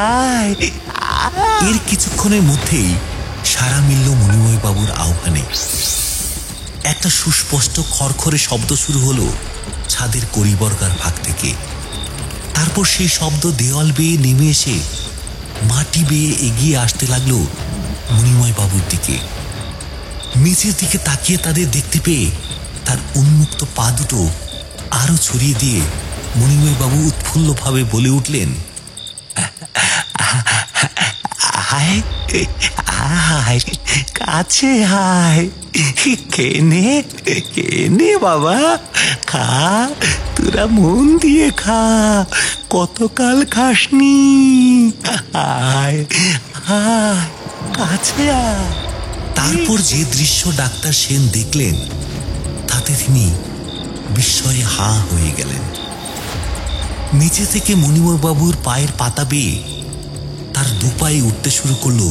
আয়। এর কিছুক্ষণের মধ্যেই সাড়া মিলল মণিময় বাবুর আহ্বানে। একটা সুস্পষ্ট খড়খড়ে শব্দ শুরু হলো ছাদের কড়িবর্গার ভাগ থেকে। তারপর সেই শব্দ দেওয়াল বেয়ে নেমে এসে মাটি বেয়ে এগিয়ে আসতে লাগলো মণিময় বাবুর দিকে। মেঝের দিকে তাকিয়ে তাদের দেখতে পেয়ে তার উন্মুক্ত পা দুটো আরো ছড়িয়ে দিয়ে মণিময় বাবু উৎফুল্লভাবে বলে উঠলেন, আয় আয়, কাছে আয়, কেনে কেনে বাবা, খা, তোরা মন দিয়ে খা, কতকাল খাসনি। আয় আয়, কাছে আয়। তারপর যে দৃশ্য ডাক্তার সেন দেখলেন তাতে তিনি বিস্ময়ে হাঁ হয়ে গেলেন। নিচে থেকে মণিময় বাবুর পায়ের পাতা বেয়ে তার দুপায়ে উঠতে শুরু করলো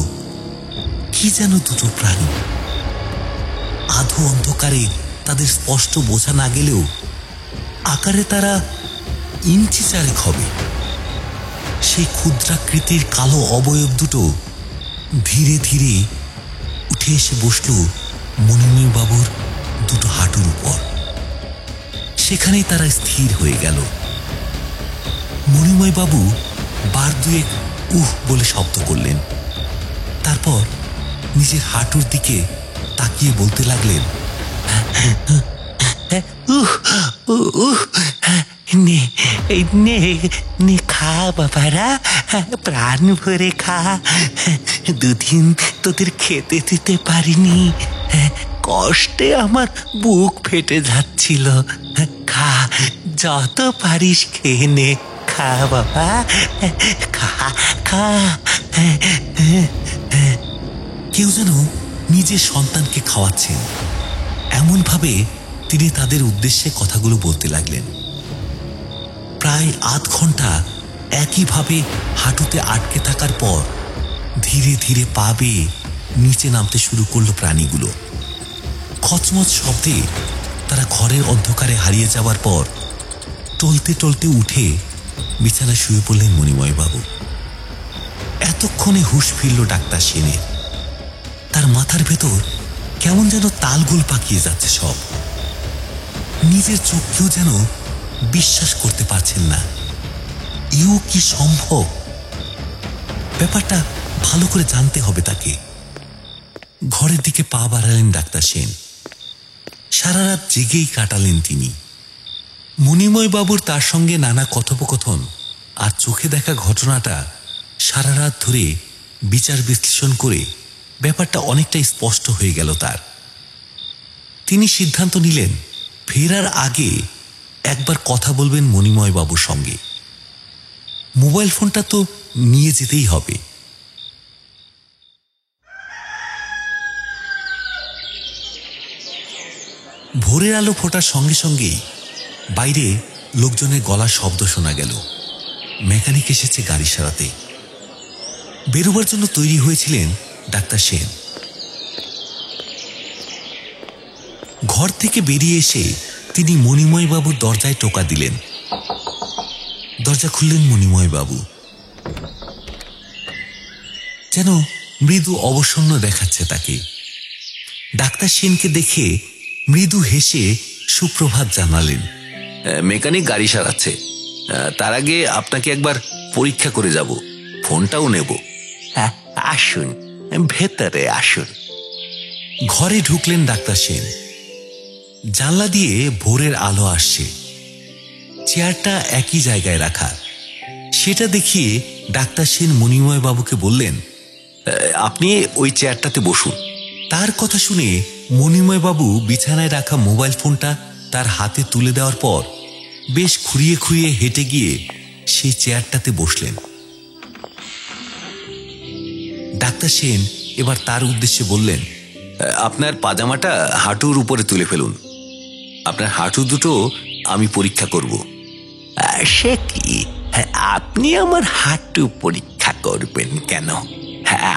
কি যেন দুটো প্রাণী। আধো অন্ধকারে তাদের স্পষ্ট বোঝা না গেলেও আকারে তারা ইঞ্চি চারেক হবে। সেই ক্ষুদ্রাকৃতির কালো অবয়ব দুটো ধীরে ধীরে উঠে এসে বসল মণিময় বাবুর দুটো হাঁটুর উপর। সেখানেই তারা স্থির হয়ে গেল। মণিময় বাবু বার দুয়েক উহ বলে শব্দ করলেন, তারপর নিজের হাঁটুর দিকে তাকিয়ে বলতে লাগলেন, নে নে নে, খা বাবারা, প্রাণ ভরে খা। দুদিন তোদের খেতে দিতে পারিনি, কষ্টে আমার বুক ফেটে যাচ্ছিল। খা, যত পারিস খেয়ে নে, খা বাবা, খা খা। কেউ যেন নিজের সন্তানকে খাওয়াচ্ছেন, এমন ভাবে তিনি তাদের উদ্দেশ্যে কথাগুলো বলতে লাগলেন। প্রায় আধ ঘন্টা একইভাবে হাঁটুতে আটকে থাকার পর ধীরে ধীরে পা বেয়ে নিচে নামতে শুরু করলো প্রাণীগুলো। খচমচ শব্দে তারা ঘরের অন্ধকারে হারিয়ে যাওয়ার পর টলতে টলতে উঠে বিছানায় শুয়ে পড়লেন মণিময় বাবু। এতক্ষণে হুঁশ ফিরল ডাক্তার সেনের। তার মাথার ভেতর কেমন যেন তালগোল পাকিয়ে যাচ্ছে সব। নিজের চোখকেও যেন বিশ্বাস করতে পারছেন না। এও কি সম্ভব? ব্যাপারটা ভালো করে জানতে হবে তাকে। ঘরের দিকে পা বাড়ালেন ডাক্তার সেন। সারা রাত জেগেই কাটালেন তিনি। মণিময় বাবুর তার সঙ্গে নানা কথোপকথন আর চোখে দেখা ঘটনাটা সারা রাত ধরে বিচার বিশ্লেষণ করে ব্যাপারটা অনেকটা স্পষ্ট হয়ে গেল তার। তিনি সিদ্ধান্ত নিলেন ফেরার আগে একবার কথা বলবেন মণিময় বাবুর সঙ্গে। মোবাইল ফোনটা তো নিয়ে যেতেই হবে। ভোরের আলো ফোটার সঙ্গে সঙ্গেই বাইরে লোকজনের গলার শব্দ শোনা গেল। মেকানিক এসেছে গাড়ি সারাতে। বেরোবার জন্য তৈরি হয়েছিলেন ডাক্তার সেন। ঘর থেকে বেরিয়ে এসে তিনি মণিময় বাবুর দরজায় টোকা দিলেন। দরজা খুললেন মণিময় বাবু। যেন মৃদু অবসন্ন দেখাচ্ছে তাকে। ডাক্তার সেনকে দেখে মৃদু হেসে সুপ্রভাত জানালেন। মেকানিক গাড়ি সারাচ্ছে, তার আগে আপনাকে একবার পরীক্ষা করে যাব, ফোনটাও নেব। আসুন, ভেতরে আসুন। ঘরে ঢুকলেন ডাক্তার সেন। জানলা দিয়ে ভোরের আলো আসছে। চেয়ারটা একই জায়গায় রাখা। সেটা দেখিয়ে ডাক্তার সেন মণিময় বাবুকে বললেন, আপনি ওই চেয়ারটাতে বসুন। তার কথা শুনে মণিময় বাবু বিছানায় রাখা মোবাইল ফোনটা তার হাতে তুলে দেওয়ার পর বেশ খুঁড়িয়ে খুঁড়িয়ে হেঁটে গিয়ে সেই চেয়ারটাতে বসলেন। ডাক্তার সেন এবার তার উদ্দেশ্যে বললেন, আপনার পাজামাটা হাঁটুর উপরে তুলে ফেলুন। আপনার হাঁটু দুটো আমি পরীক্ষা করব। সে কি, আপনি আমার হাঁটু পরীক্ষা করবেন কেন?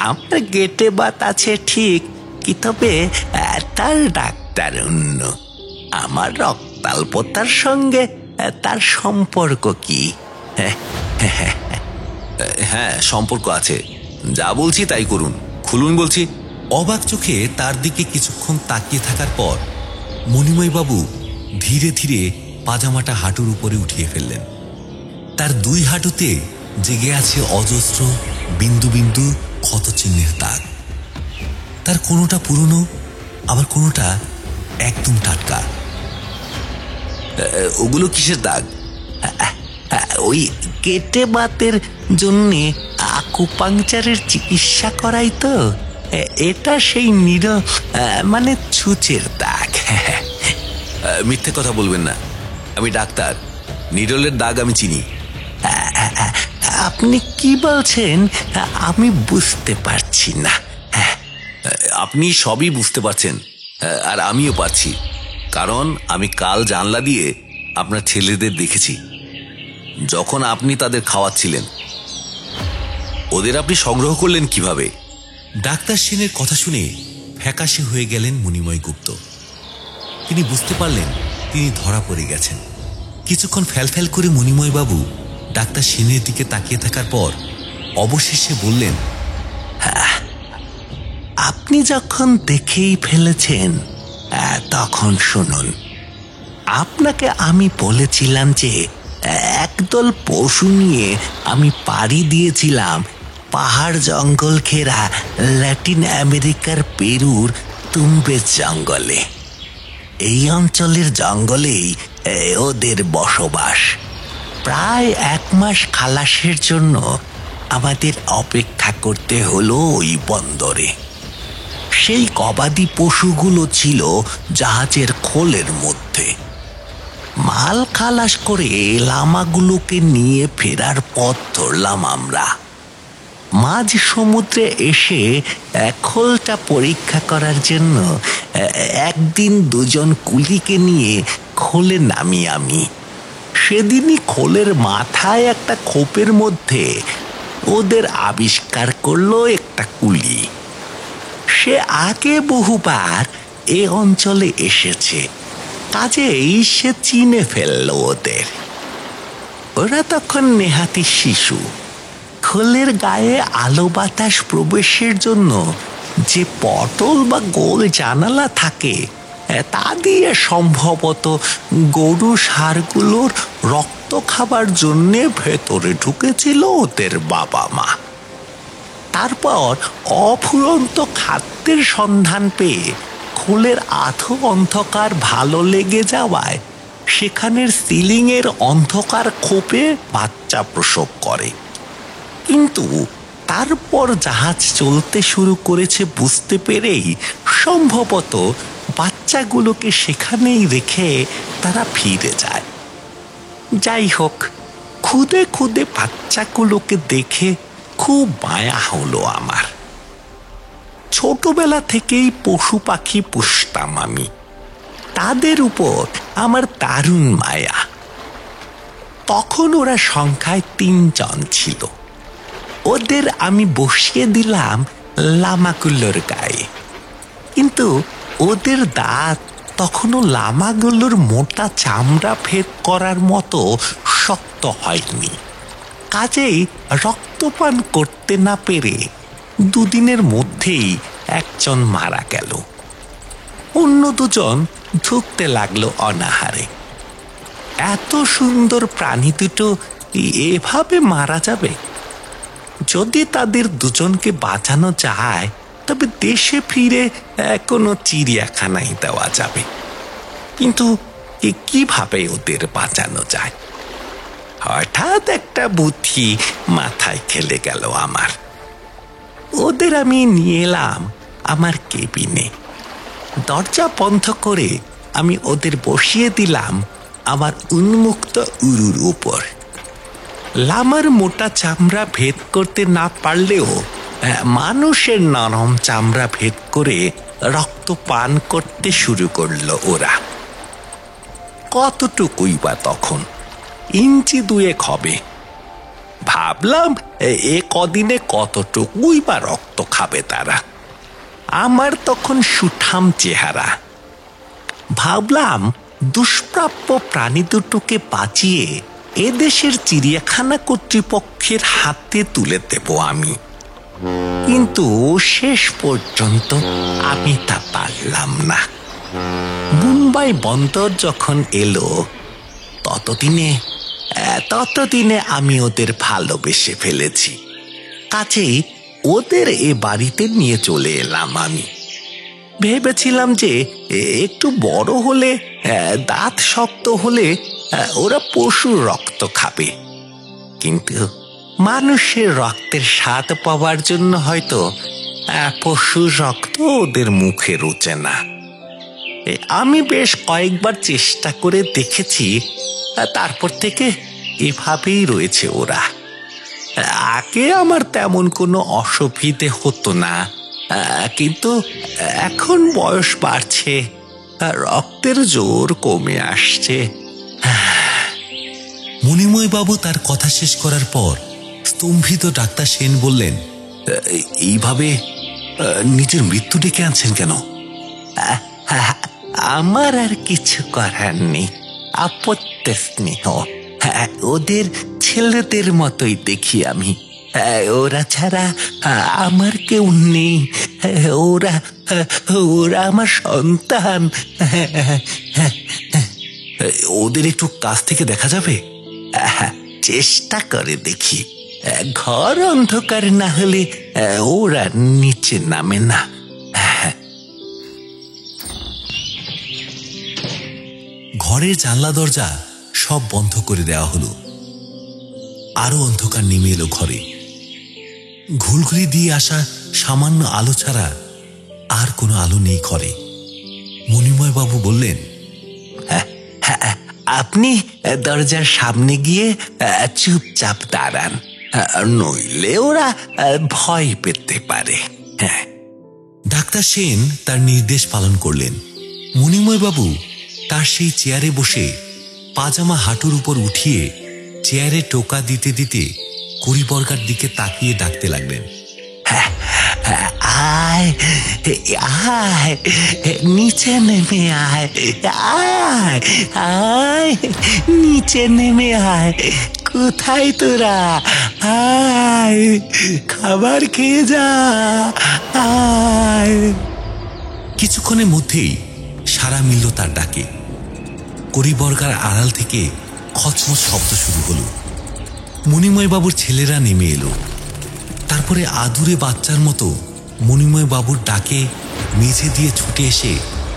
আমার গেটে বাত আছে ঠিক, কি তবে তার ডাক্তার অন্য। আমার রক্তাল্পতার সঙ্গে তার সম্পর্ক কি? হ্যাঁ, সম্পর্ক আছে। যা বলছি তাই করুন, খুলুন বলছি। অবাক চোখে তার দিকে কিছুক্ষণ তাকিয়ে থাকার পর মণিময় বাবু ধীরে ধীরে পাজামাটা হাঁটুর উপরে উঠিয়ে ফেললেন। তার দুই হাঁটুতে জেগে আছে অজস্র বিন্দু বিন্দু ক্ষত চিহ্নের দাগ। তার কোনোটা পুরনো, আবার কোনোটা একদম টাটকা। ওগুলো কিসের দাগ? ওই গেটে বাতের জন্যে আকুপাংচারের চিকিৎসা করাই তো। এটা সেই মানে ছুঁচের দাগ। মিথ্যে কথা বলবেন না, আমি ডাক্তার। নিডলের দাগ আমি চিনি। আপনি কি বলছেন আমি বুঝতে পারছি না। আপনি সবই বুঝতে পারছেন, আর আমিও পারছি, কারণ আমি কাল জানলা দিয়ে আপনার ছেলেদের দেখেছি যখন আপনি তাদের খাওয়াচ্ছিলেন। ওদের আপনি সংগ্রহ করলেন কিভাবে? ডাক্তার সেনের কথা শুনে ফ্যাকাশে হয়ে গেলেন মণিময় গুপ্ত। তিনি বুঝতে পারলেন তিনি ধরা পড়ে গেছেন। কিছুক্ষণ ফ্যালফ্যাল করে মণিময় বাবু ডাক্তার সেনের দিকে তাকিয়ে থাকার পর অবশেষে বললেন, আপনি যখন দেখেই ফেলেছেন তখন শুনুন। আপনাকে আমি বলেছিলাম যে একদল পশু নিয়ে আমি পাড়ি দিয়েছিলাম পাহাড় জঙ্গল ঘেরা ল্যাটিন আমেরিকার পেরুর তুম্বেস জঙ্গলে। এই অঞ্চলের জঙ্গলেই ওদের বসবাস। প্রায় 1 মাস খালাসের জন্য আমাদের অপেক্ষা করতে হলো ওই বন্দরে। সেই গবাদি পশুগুলো ছিল জাহাজের খোলের মধ্যে। মাল খালাস করে লামাগুলোকে নিয়ে ফেরার পথ ধরলাম আমরা। মাঝ সমুদ্রে এসে খোলটা পরীক্ষা করার জন্য একদিন 2 জন কুলিকে নিয়ে খোলে নামি আমি। সেদিনই খোলের মাথায় একটা খোপের মধ্যে ওদের আবিষ্কার করলো একটা কুলি। সে আগে বহুবার এ অঞ্চলে এসেছে, কাজেই সে চিনে ফেললো ওদের। ওরা তখন নেহাতি শিশু। খোলের গায়ে আলো বাতাস প্রবেশের জন্য যে পটল বা গোল জানালা থাকে তা দিয়ে সম্ভবত গরু ষাঁড়গুলোর রক্ত খাবার জন্যে ভেতরে ঢুকেছিল ওদের বাবা মা। তারপর অফুরন্ত খাদ্যের সন্ধান পেয়ে খোলের আধো অন্ধকার ভালো লেগে যাওয়ায় সেখানের সিলিংয়ের অন্ধকার খোপে বাচ্চা প্রসব করে। কিন্তু তারপর জাহাজ চলতে শুরু করেছে বুঝতে পেরেই সম্ভবত বাচ্চাগুলোকে সেখানেই রেখে তারা ফিরে যায়। যাই হোক, খুদে খুদে বাচ্চাগুলোকে দেখে খুব মায়া হলো আমার। ছোটবেলা থেকেই পশু পাখি পুষতাম আমি, তাদের উপর আমার দারুণ মায়া। তখন ওরা সংখ্যায় 3 জন ছিল। ওদের আমি বসিয়ে দিলাম লামাগুলোর গায়ে, কিন্তু ওদের দাঁত তখনও লামাগুলোর মোটা চামড়া ভেদ করার মতো শক্ত হয়নি। কাজেই রক্তপান করতে না পেরে 2 দিনের মধ্যেই একজন মারা গেল। অন্য 2 জন ধুঁকতে লাগলো অনাহারে। এত সুন্দর প্রাণী দুটো এভাবে মারা যাবে? যদি তাদের দুজনকে বাঁচানো যায় তবে দেশে ফিরে কোনো চিড়িয়াখানায় দেওয়া যাবে, কিন্তু কিভাবে ওদের বাঁচানো যায়? হঠাৎ একটা বুদ্ধি মাথায় খেলে গেল আমার। ওদের আমি নিয়ে এলাম আমার কেবিনে। দরজা বন্ধ করে আমি ওদের বসিয়ে দিলাম আমার উন্মুক্ত উরুর উপর। লামার মোটা চামড়া ভেদ করতে না পারলেও মানুষের নরম চামড়া ভেদ করে রক্ত পান করতে শুরু করলো ওরা। কতটুকুই বা তখন, ইঞ্চি দুয়েক হবে। ভাবলাম এ কদিনে কতটুকুই বা রক্ত খাবে তারা। আমার তখন সুঠাম চেহারা। ভাবলাম দুষ্প্রাপ্য প্রাণী দুটোকে বাঁচিয়ে এদেশের চিড়িয়াখানা কর্তৃপক্ষের হাতে তুলে দেব আমি, কিন্তু শেষ পর্যন্ত আমি তা পারলাম না। মুম্বাই বন্দর যখন এলো ততদিনে আমি ওদের ভালোবেসে ফেলেছি। কাজেই ওদের এ বাড়িতে নিয়ে চলে এলাম আমি। ভেবেছিলাম যে একটু বড় হলে, দাঁত শক্ত হলে ওরা পশুর রক্ত খাবে, কিন্তু মানুষের রক্তের স্বাদ পাওয়ার জন্য হয়তো পশুর রক্ত ওদের মুখে রুচে না। আমি বেশ কয়েকবার চেষ্টা করে দেখেছি, তারপর থেকে এভাবেই রয়েছে ওরা। আগে আমার তেমন কোনো অসুবিধে হতো না, কিন্তু এখন বয়স বাড়ছে, রক্তের জোর কমে আসছে। মণিময় বাবু তার কথা শেষ করার পর স্তম্ভিত ডাক্তার সেন বললেন, এইভাবে নিজের মৃত্যু ডেকে আনছেন কেন? আমার আর কিছু করার নেই। আপত্তি স্নেহ, ওদের ছেলেদের মতোই দেখি আমি। ওরা ছাড়া আমার কেউ নেই। ওরা আমার সন্তান। ওদের একটু কাছ থেকে দেখা যাবে? চেষ্টা করে দেখি। ঘর অন্ধকার না হলে ওরা নিচে নামে না। ঘরের জানলা দরজা সব বন্ধ করে দেওয়া হলো। আরো অন্ধকার নেমে এলো ঘরে। ঘুলঘুলি দিয়ে আসা সামান্য আলো ছাড়া আর কোনো আলো নেই ঘরে। মণিময় বাবু বললেন, আপনি দরজার সামনে গিয়ে চুপচাপ দাঁড়ান, নইলে ওরা ভয় পেতে পারে। ডাক্তার সেন তার নির্দেশ পালন করলেন। মণিময় বাবু তার সেই চেয়ারে বসে পাজামা হাঁটুর উপর উঠিয়ে চেয়ারে টোকা দিতে দিতে করিবর্গার দিকে তাকিয়ে ডাকতে লাগলেন, আয় আয়, নিচে নেমে আয়, আয় আয়, নিচে নেমে আয়। কোথায় তোরা? আয়, খাবার খেয়ে যা, আয়। কিছুক্ষণের মধ্যেই সারা মিলল তার ডাকে। করিবর্গার আড়াল থেকে খচমচ শব্দ শুরু হলো। মণিময় বাবুর ছেলেরা নেমে এলো। তারপরে আদুরে বাচ্চার মতো মণিময় বাবুর ডাকে মেঝে দিয়ে ছুটে এসে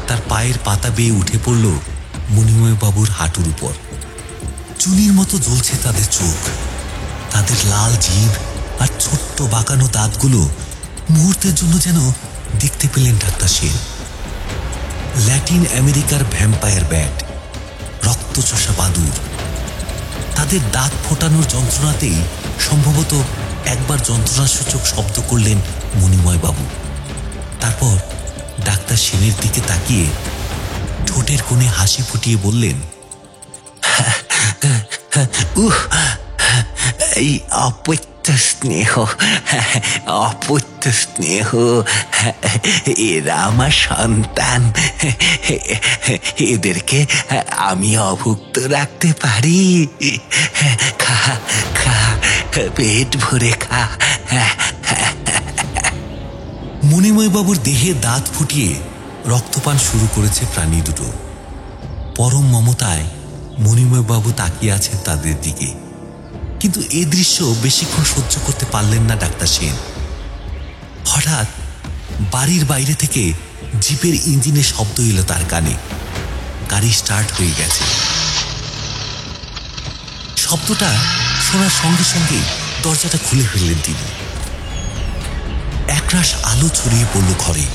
তার পায়ের পাতা বেয়ে উঠে পড়ল মণিময় বাবুর হাঁটুর উপর। চুনির মতো জ্বলছে তাদের চোখ, তাদের লাল জিভ আর ছোট্ট বাঁকানো দাঁতগুলো মুহূর্তের জন্য যেন দেখতে পেলেন ডাক্তার সেন। ল্যাটিন আমেরিকার ভ্যাম্পায়ার ব্যাট, রক্তচোষা বাদুর। তাদের দাঁত ফোটানোর যন্ত্রণাতেই সম্ভবত একবার যন্ত্রণাসূচক শব্দ করলেন মণিময় বাবু। তারপর ডাক্তার সেনের দিকে তাকিয়ে ঠোঁটের কোণে হাসি ফুটিয়ে বললেন, এই অপত্য স্নেহ, অপত্য স্নেহ, এরা আমার সন্তান। এদেরকে আমি অভুক্ত রাখতে পারি। খা খা, পেট ভরে খা। মণিময় বাবুর দেহে দাঁত ফুটিয়ে রক্তপান শুরু করেছে প্রাণী দুটো। পরম মমতায় মণিময় বাবু তাকিয়ে আছেন তাদের দিকে। কিন্তু এই দৃশ্য বেশিক্ষণ সহ্য করতে পারলেন না ডাক্তার সেন। হঠাৎ বাড়ির বাইরে থেকে জিপের ইঞ্জিনের শব্দ এলো তার কানে। গাড়ি স্টার্ট হয়ে গেছে। শব্দটা শোনার সঙ্গে সঙ্গে দরজাটা খুলে ফেললেন তিনি। একরাশ আলো ছড়িয়ে পড়ল ঘরে।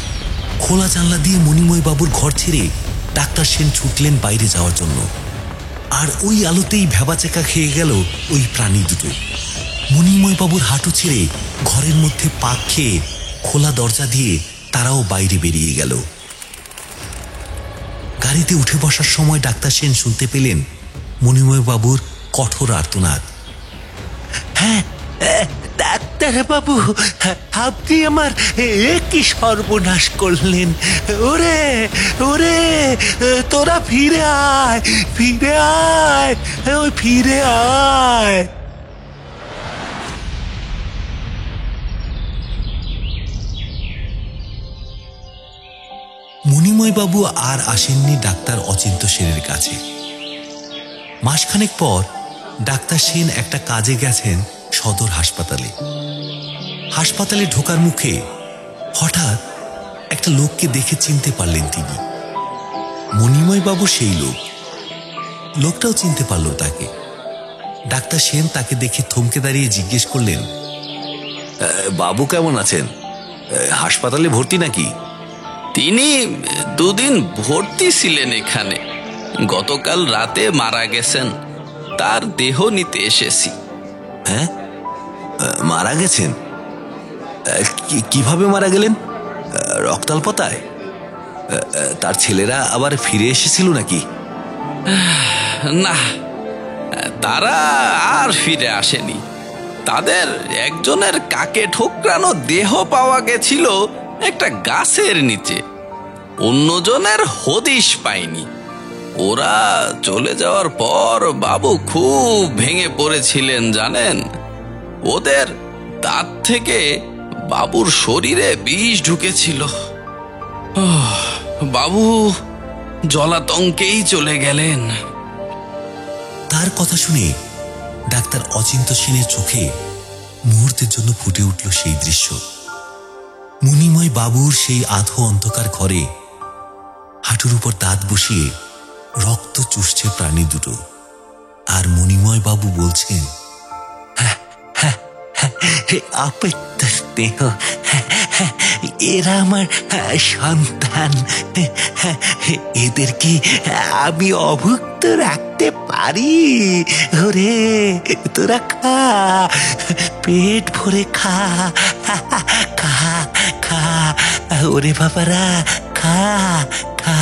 খোলা জানলা দিয়ে মণিময় বাবুর ঘর ছেড়ে ডাক্তার সেন ছুটলেন বাইরে যাওয়ার জন্য। আর ওই আলোতেই ভেবাচেকা খেয়ে গেল ওই প্রাণী দুটো। মণিময় বাবুর হাঁটু ছেড়ে ঘরের মধ্যে পাক খেয়ে খোলা দরজা দিয়ে তারাও বাইরে বেরিয়ে গেল। গাড়িতে উঠে বসার সময় ডাক্তার সেন শুনতে পেলেন মণিময় বাবুর কঠোর আর্তনাদ। হ্যাঁ ডাক্তার বাবু, আপনি আমার কি সর্বনাশ করলেন। ওরে ওরে, তোরা ফিরে আয়, ফিরে আয়, ওই ফিরে আয়। মণিময় বাবু আর আসেননি ডাক্তার অচিন্ত সেনের কাছে। মাসখানেক পর ডাক্তার সেন একটা কাজে গেছেন সদর হাসপাতালে। হাসপাতালে ঢোকার মুখে হঠাৎ একটা লোককে দেখে চিনতে পারলেন তিনি। মণিময় বাবু সেই লোক। লোকটাও চিনতে পারল তাকে। ডাক্তার সেন তাকে দেখে থমকে দাঁড়িয়ে জিজ্ঞেস করলেন, বাবু কেমন আছেন? হাসপাতালে ভর্তি নাকি? তিনি দুদিন ভর্তি ছিলেন এখানে। গতকাল রাতে মারা গেছেন। তার দেহ নিতে এসেছি। হ্যাঁ, মারা গেছেন? কিভাবে মারা গেলেন? রক্তাল্পতায়? তার ছেলেরা আবার ফিরে এসেছিল নাকি? না, তারা আর ফিরে আসেনি। তাদের একজনের কাকে ঠোকরানো দেহ পাওয়া গেছিল একটা গাছের নিচে। অন্যজনের হদিশ পায়নি। ওরা চলে যাওয়ার পর বাবু খুব ভেঙে পড়েছিলেন জানেন। ওদের দাঁত থেকে বাবুর শরীরে বিষ ঢুকেছিল। বাবু জলাতঙ্কেই চলে গেলেন। তার কথা শুনে ডাক্তার অচিন্ত সেনের চোখে মুহূর্তের জন্য ফুটে উঠল সেই দৃশ্য। মণিময় বাবুর সেই আধো অন্ধকার ঘরে হাঁটুর উপর দাঁত বসিয়ে রক্ত চুষছে প্রাণী দুটো। আর মণিময় বাবু বলছেন, অপেত্য স্নেহ, এরা আমার সন্তান। এদেরকে আমি অভুক্ত রাখতে পারি। ওরে তোরা খা, পেট ভরে খা, খা খা, ওরে বাবারা খা খা।